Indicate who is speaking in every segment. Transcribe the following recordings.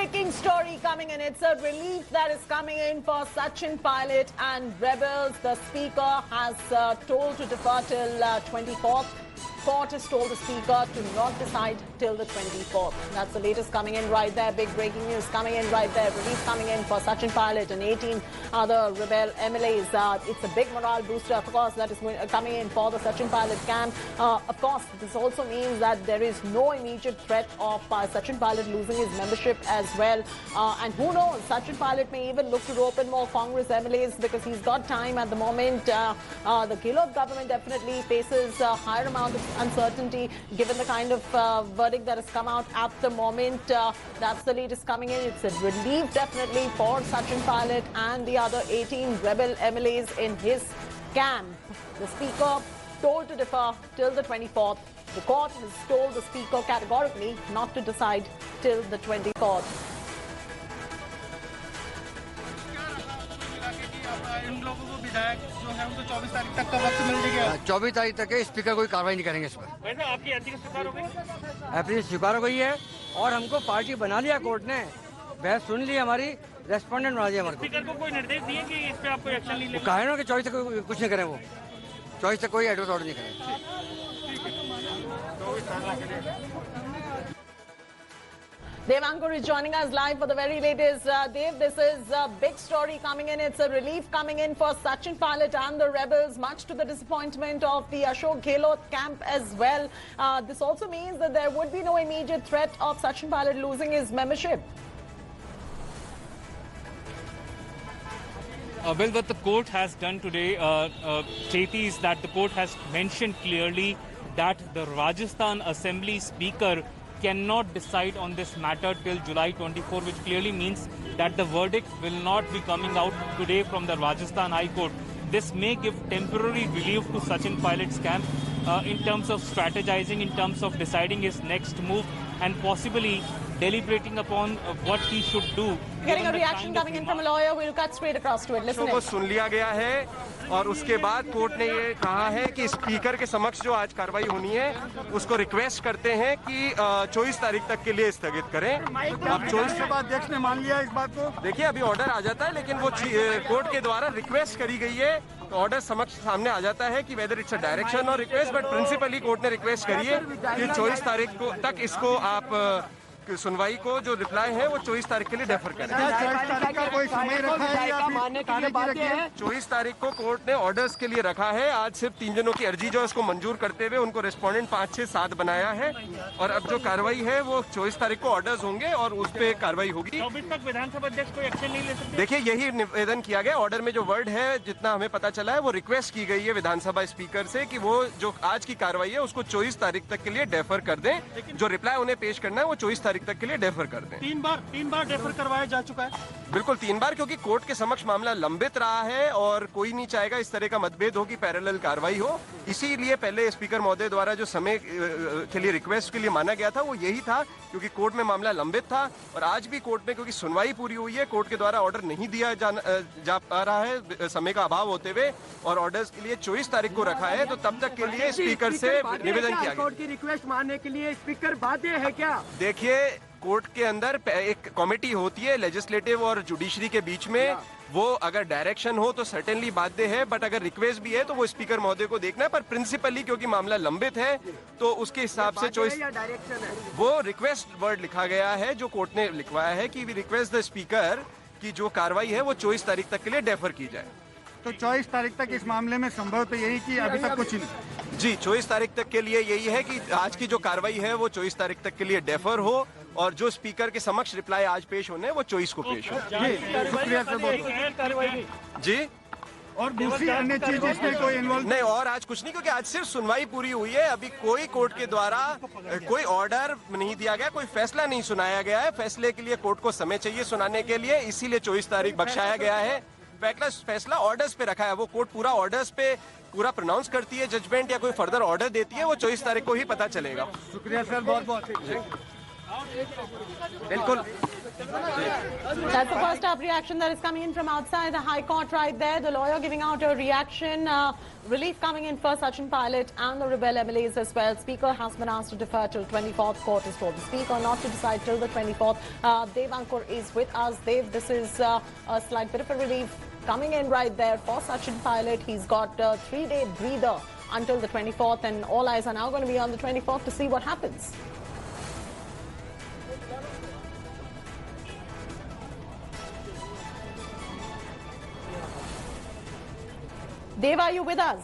Speaker 1: breaking story coming in. It's a relief that is coming in for Sachin Pilot and Rebels. The Speaker has told to defer till 24th. Court has told the Speaker to not decide till the 24th. That's the latest coming in right there. Big breaking news coming in right there. Relief coming in for Sachin Pilot and 18 other Rebel MLAs. It's a big morale booster, of course, that is coming in for the Sachin Pilot camp. Of course, this also means that there is no immediate threat of Sachin Pilot losing his membership as well. And who knows, Sachin Pilot may even look to rope in more Congress MLAs because he's got time at the moment. The Gehlot government definitely faces a higher amount of uncertainty given the kind of verdict that has come out at the moment. That's the latest coming in. It's a relief definitely for Sachin Pilot and the other 18 Rebel MLAs in his camp. The Speaker told to defer till the 24th. The court has told the Speaker categorically not to decide till the 24th.
Speaker 2: इन लोगों को विधायक जो है उनको 24 तारीख तक का वक्त मिल गया।
Speaker 3: 24 तारीख तक के स्पीकर कोई कार्रवाई नहीं करेंगे इस पर।
Speaker 2: वैसे आपकी अर्जी का स्वीकार हो गई?
Speaker 3: अर्जी स्वीकार हो गई है और हमको पार्टी बना लिया कोर्ट ने। बहस सुन ली हमारी, रेस्पोंडेंट बना दिया हमारे को।
Speaker 2: स्पीकर को कोई निर्देश दिए कि इस पे आप कोई एक्शन नहीं लेंगे?
Speaker 3: कहा ना कि 24 तक कुछ नहीं करें, वो 24 तक कोई एडवर्स ऑर्डर नहीं करें।
Speaker 1: Dev Ankur is joining us live for the very latest. Dev, this is a big story coming in. It's a relief coming in for Sachin Pilot and the Rebels, much to the disappointment of the Ashok Gehlot camp as well. This also means that there would be no immediate threat of Sachin Pilot losing his membership.
Speaker 4: Well, what the court has done today, Chaiti, is that the court has mentioned clearly that the Rajasthan Assembly Speaker cannot decide on this matter till July 24, which clearly means that the verdict will not be coming out today from the Rajasthan High Court. This may give temporary relief to Sachin Pilot's camp in terms of strategizing, in terms of deciding his next move and possibly deliberating upon what he should do.
Speaker 1: Getting a reaction coming in from a lawyer, we'll cut straight across to it. Listen.
Speaker 5: को सुन लिया गया है और उसके बाद court ने ये कहा है कि स्पीकर के समक्ष जो आज कार्रवाई होनी है उसको रिक्वेस्ट करते हैं कि 24 तारीख तक के लिए स्थगित करें। अब 24 के बाद अध्यक्ष ने मान लिया इस बात को। देखिए अभी ऑर्डर आ जाता है, लेकिन वो कोर्ट के द्वारा रिक्वेस्ट करी गई है तो ऑर्डर समक्ष सामने आ जाता है कि वेदर इट्स अ डायरेक्शन और रिक्वेस्ट, बट प्रिंसिपली कोर्ट ने रिक्वेस्ट करी है कि 24 तारीख को तक इसको आप सुनवाई को जो रिप्लाई है वो 24 तारीख के लिए डेफर करें। 24 तारीख को कोर्ट ने ऑर्डर्स के लिए रखा है। आज सिर्फ 3 जनों की अर्जी जो है उसको मंजूर करते हुए उनको रेस्पोंडेंट 5, 6, 7 बनाया है और अब जो कार्रवाई है वो 24 तारीख को ऑर्डर्स होंगे और उस पर कार्रवाई होगी।
Speaker 2: 24 तक विधानसभा अध्यक्ष कोई एक्शन नहीं ले सकते?
Speaker 5: देखिए यही निवेदन किया गया। ऑर्डर में जो वर्ड है जितना हमें पता चला है वो रिक्वेस्ट की गई है विधानसभा स्पीकर से कि वो जो आज की कार्रवाई है उसको 24 तारीख तक के लिए डेफर कर दें। जो रिप्लाई उन्हें पेश करना है वो 24 तारीख तक के लिए डेफर कर दें।
Speaker 2: 3 बार डेफर करवाया जा चुका है।
Speaker 5: बिल्कुल 3 बार, क्योंकि कोर्ट के समक्ष मामला लंबित रहा है और कोई नहीं चाहेगा इस तरह का मतभेद हो कि पैरेलल कार्रवाई हो। इसीलिए पहले स्पीकर महोदय द्वारा जो समय के लिए रिक्वेस्ट के लिए माना गया था वो यही था, क्योंकि कोर्ट में मामला लंबित था और आज भी कोर्ट में क्योंकि सुनवाई पूरी हुई है, कोर्ट के द्वारा ऑर्डर नहीं दिया जा पा रहा है समय का अभाव होते हुए और ऑर्डर्स के लिए 24 तारीख को रखा है, तो तब तक के लिए स्पीकर से निवेदन किया गया।
Speaker 6: कोर्ट की रिक्वेस्ट मानने के लिए स्पीकर बाध्य है क्या?
Speaker 5: देखिए कोर्ट के अंदर एक कमेटी होती है लेजिस्लेटिव और जुडिशरी के बीच में, वो अगर डायरेक्शन हो तो सर्टेनली बाध्य है, बट अगर रिक्वेस्ट भी है तो वो स्पीकर महोदय को देखना है। पर प्रिंसिपली क्योंकि मामला लंबित है तो उसके हिसाब से चॉइस वो रिक्वेस्ट वर्ड लिखा गया है जो कोर्ट ने लिखवाया है कि वी रिक्वेस्ट द स्पीकर की जो कार्रवाई है वो 24 तारीख तक के लिए डेफर की जाए।
Speaker 7: तो 24 तारीख तक इस मामले में संभव तो यही कि अभी तक कुछ नहीं।
Speaker 5: जी 24 तारीख तक के लिए यही है कि आज की जो कार्रवाई है वो 24 तारीख तक के लिए डेफर हो और जो स्पीकर के समक्ष रिप्लाई आज पेश होने हैं वो 24 को पेश हो। जी
Speaker 7: और दूसरी अन्य चीज इसमें कोई इन्वॉल्व
Speaker 5: नहीं, और आज कुछ नहीं, क्योंकि आज सिर्फ सुनवाई पूरी हुई है। अभी कोई कोर्ट के द्वारा कोई ऑर्डर नहीं दिया गया, कोई फैसला नहीं सुनाया गया है। फैसले के लिए कोर्ट को समय चाहिए सुनाने के लिए, इसीलिए 24 तारीख बख्शाया गया है। फैसला ऑर्डर्स पे रखा है, वो कोर्ट पूरा ऑर्डर्स पे पूरा प्रोनाउंस करती है जजमेंट या कोई फर्दर ऑर्डर देती है वो 24 तारीख को ही पता चलेगा।
Speaker 7: शुक्रिया सर, बहुत बहुत
Speaker 5: बिल्कुल।
Speaker 1: That's the first up reaction that is coming in from outside the High Court right there. The lawyer giving out a reaction. Relief coming in for Sachin Pilot and the rebel MLAs as well. Speaker has been asked to defer till 24th. Court has told the Speaker not to decide till the 24th. Dev Ankur is with us. Dev, this is a slight bit of a relief coming in right there for Sachin Pilot. He's got a 3-day breather until the 24th, and all eyes are now going to be on the 24th to see what happens. Dev, are you with us?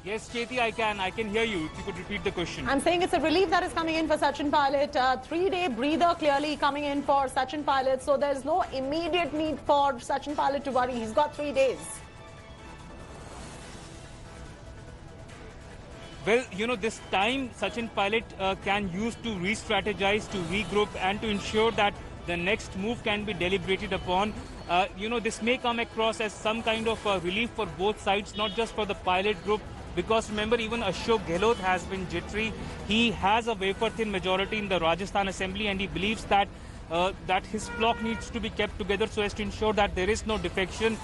Speaker 4: Yes, Chaiti, I can hear you. If you could repeat the question.
Speaker 1: I'm saying it's a relief that is coming in for Sachin Pilot. 3-day breather clearly coming in for Sachin Pilot. So there's no immediate need for Sachin Pilot to worry. He's got 3 days.
Speaker 4: Well, you know, this time Sachin Pilot can use to re-strategize, to regroup, and to ensure that the next move can be deliberated upon. You know, this may come across as some kind of relief for both sides, not just for the Pilot group. Because remember, even Ashok Gehlot has been jittery. He has a wafer-thin majority in the Rajasthan Assembly, and he believes that that his flock needs to be kept together so as to ensure that there is no defection,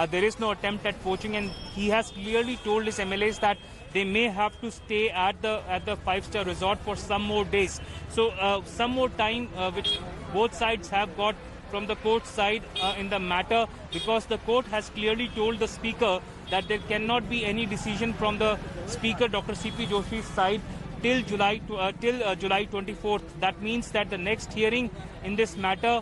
Speaker 4: there is no attempt at poaching. And he has clearly told his MLAs that they may have to stay at the 5-star resort for some more days. So some more time, which both sides have got from the court side in the matter, because the court has clearly told the Speaker that there cannot be any decision from the Speaker, Dr. C.P. Joshi's side, till July 24th. That means that the next hearing in this matter,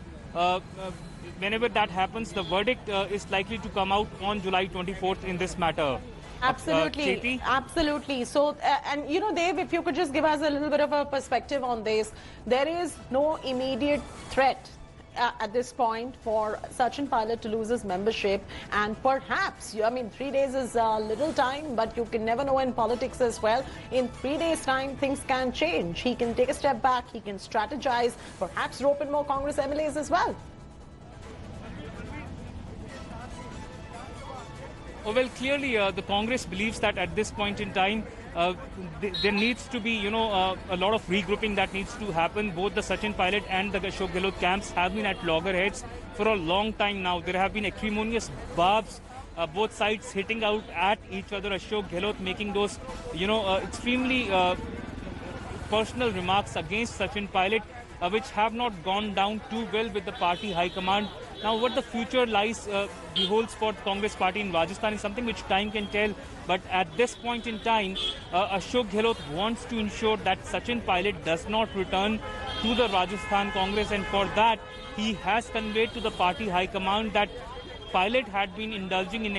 Speaker 4: whenever that happens, the verdict is likely to come out on July 24th in this matter.
Speaker 1: Absolutely, absolutely. So, and you know, Dev, if you could just give us a little bit of a perspective on this, there is no immediate threat at this point for Sachin Pilot to lose his membership, and perhaps, I mean, 3 days is a little time, but you can never know in politics as well. In 3 days' time, things can change. He can take a step back, he can strategize, perhaps rope in more Congress MLAs as well.
Speaker 4: Oh, well, clearly the Congress believes that at this point in time, there needs to be, you know, a lot of regrouping that needs to happen. Both the Sachin Pilot and the Ashok Gehlot camps have been at loggerheads for a long time now. There have been acrimonious barbs, both sides hitting out at each other. Ashok Gehlot making those, you know, extremely personal remarks against Sachin Pilot, which have not gone down too well with the party high command. Now, what the future beholds for the Congress party in Rajasthan is something which time can tell. But at this point in time, Ashok Gehlot wants to ensure that Sachin Pilot does not return to the Rajasthan Congress. And for that, he has conveyed to the party high command that Pilot had been indulging in